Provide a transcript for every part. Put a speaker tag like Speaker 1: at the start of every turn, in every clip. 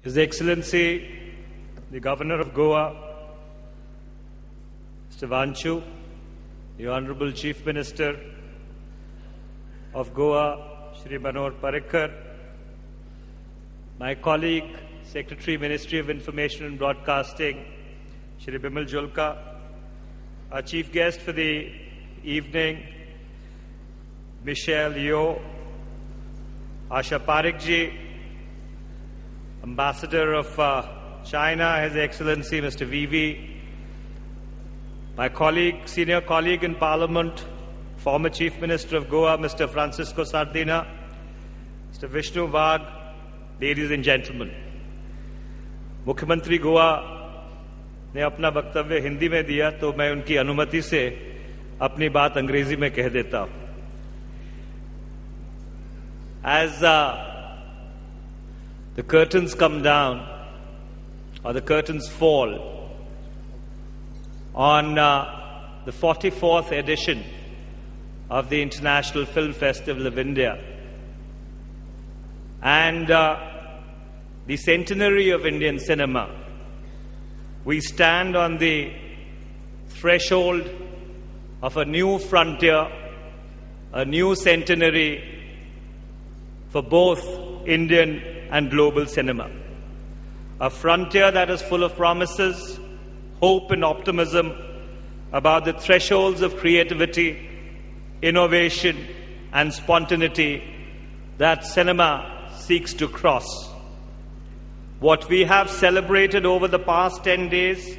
Speaker 1: His Excellency, the Governor of Goa, Mr. Vanchu, the Honorable Chief Minister of Goa, Shri Manohar Parrikar, my colleague, Secretary, Ministry of Information and Broadcasting, Shri Bimal Julka, our chief guest for the evening, Michelle Yeoh, Asha Parekh ji, Ambassador of China, His Excellency Mr. VV, my colleague, senior colleague in Parliament, former Chief Minister of Goa, Mr. Francisco Sardina, Mr. Vishnu Vag, ladies and gentlemen. मुख्यमंत्री गोवा ने अपना वक्तव्य हिंदी में दिया तो मैं उनकी अनुमति से अपनी बात अंग्रेजी में कह देता हूं. As the curtains come down, or the curtains fall, on the 44th edition of the International Film Festival of India and the centenary of Indian cinema, we stand on the threshold of a new frontier, a new centenary for both Indian and global cinema. A frontier that is full of promises, hope and optimism about the thresholds of creativity, innovation and spontaneity that cinema seeks to cross. What we have celebrated over the past 10 days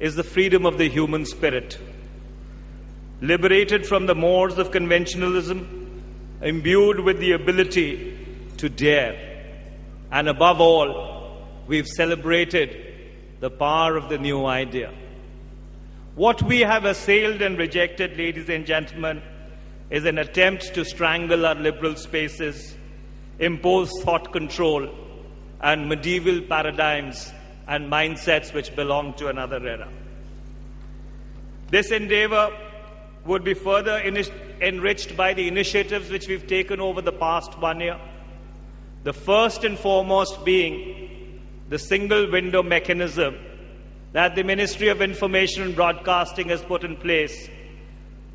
Speaker 1: is the freedom of the human spirit. Liberated from the mores of conventionalism, imbued with the ability to dare. And above all, we've celebrated the power of the new idea. What we have assailed and rejected, ladies and gentlemen, is an attempt to strangle our liberal spaces, impose thought control, and medieval paradigms and mindsets which belong to another era. This endeavor would be further enriched by the initiatives which we've taken over the past 1 year. The first and foremost being the single window mechanism that the Ministry of Information and Broadcasting has put in place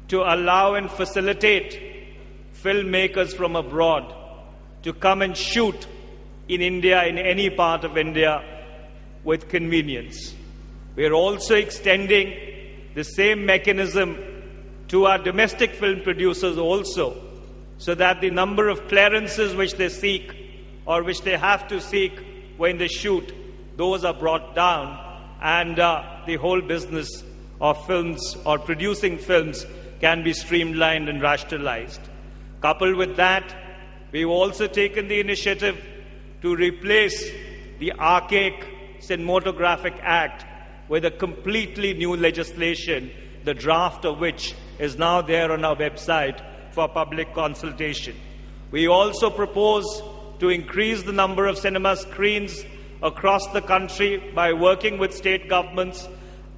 Speaker 1: to allow and facilitate filmmakers from abroad to come and shoot in India, in any part of India, with convenience. We are also extending the same mechanism to our domestic film producers also, so that the number of clearances which they seek or which they have to seek when they shoot, those are brought down, and the whole business of films or producing films can be streamlined and rationalized. Coupled with that, we've also taken the initiative to replace the archaic Cinematographic Act with a completely new legislation, the draft of which is now there on our website for public consultation. We also propose to increase the number of cinema screens across the country by working with state governments,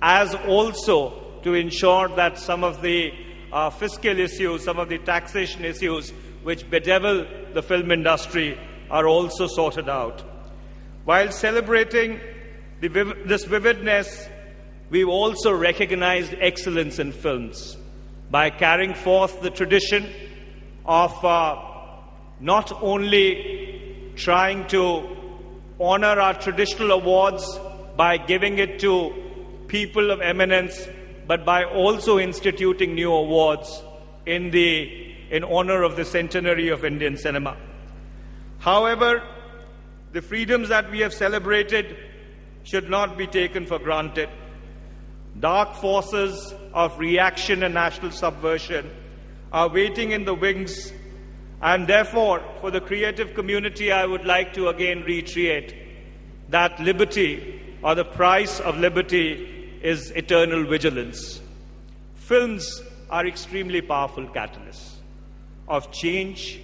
Speaker 1: as also to ensure that some of the fiscal issues, some of the taxation issues which bedevil the film industry are also sorted out. While celebrating this vividness, we've also recognized excellence in films by carrying forth the tradition of not only trying to honor our traditional awards by giving it to people of eminence, but by also instituting new awards in honor of the centenary of Indian cinema. However, the freedoms that we have celebrated should not be taken for granted. Dark forces of reaction and national subversion are waiting in the wings, and therefore, for the creative community, I would like to again reiterate that liberty, or the price of liberty, is eternal vigilance. Films are extremely powerful catalysts of change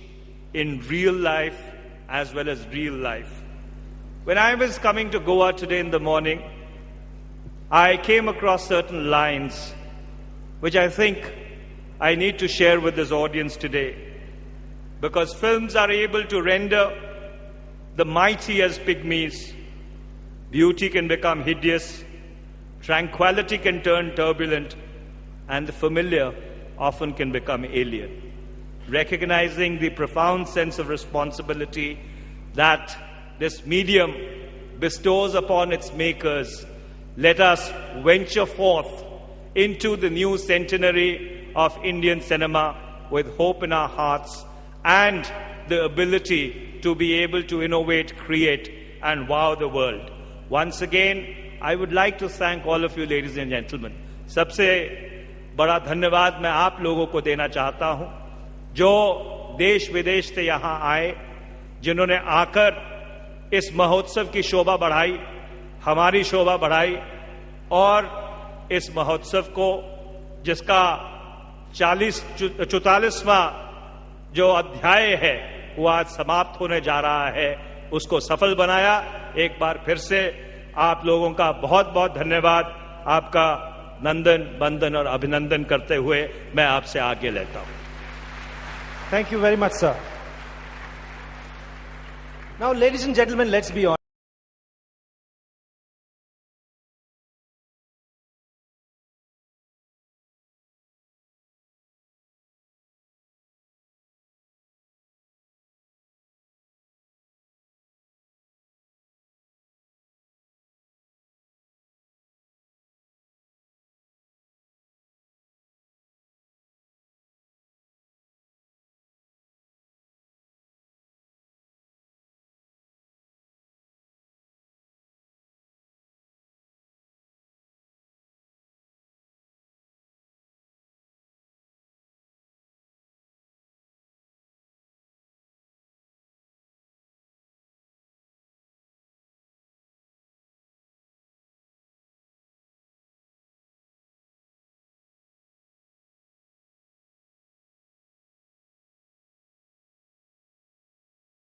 Speaker 1: in real life as well as real life. When I was coming to Goa today in the morning, I came across certain lines which I think I need to share with this audience today, because films are able to render the mighty as pygmies. Beauty can become hideous, tranquility can turn turbulent, and the familiar often can become alien. Recognizing the profound sense of responsibility that this medium bestows upon its makers, let us venture forth into the new centenary of Indian cinema with hope in our hearts and the ability to be able to innovate, create, and wow the world. Once again, I would like to thank all of you, ladies and gentlemen. सबसे बड़ा धन्यवाद मैं आप लोगों को देना चाहता हूं, जो देश विदेश से यहां आए, जिन्होंने आकर इस महोत्सव की शोभा बढ़ाई, हमारी शोभा बढ़ाई, और इस महोत्सव को जिसका 44वां जो अध्याय है वो आज समाप्त होने जा रहा है, उसको सफल बनाया। एक बार फिर से आप लोगों का बहुत बहुत धन्यवाद। आपका नंदन बंदन और अभिनंदन करते हुए मैं आपसे आगे लेता हूं।
Speaker 2: Thank you very much, sir. Now, ladies and gentlemen, let's be honest.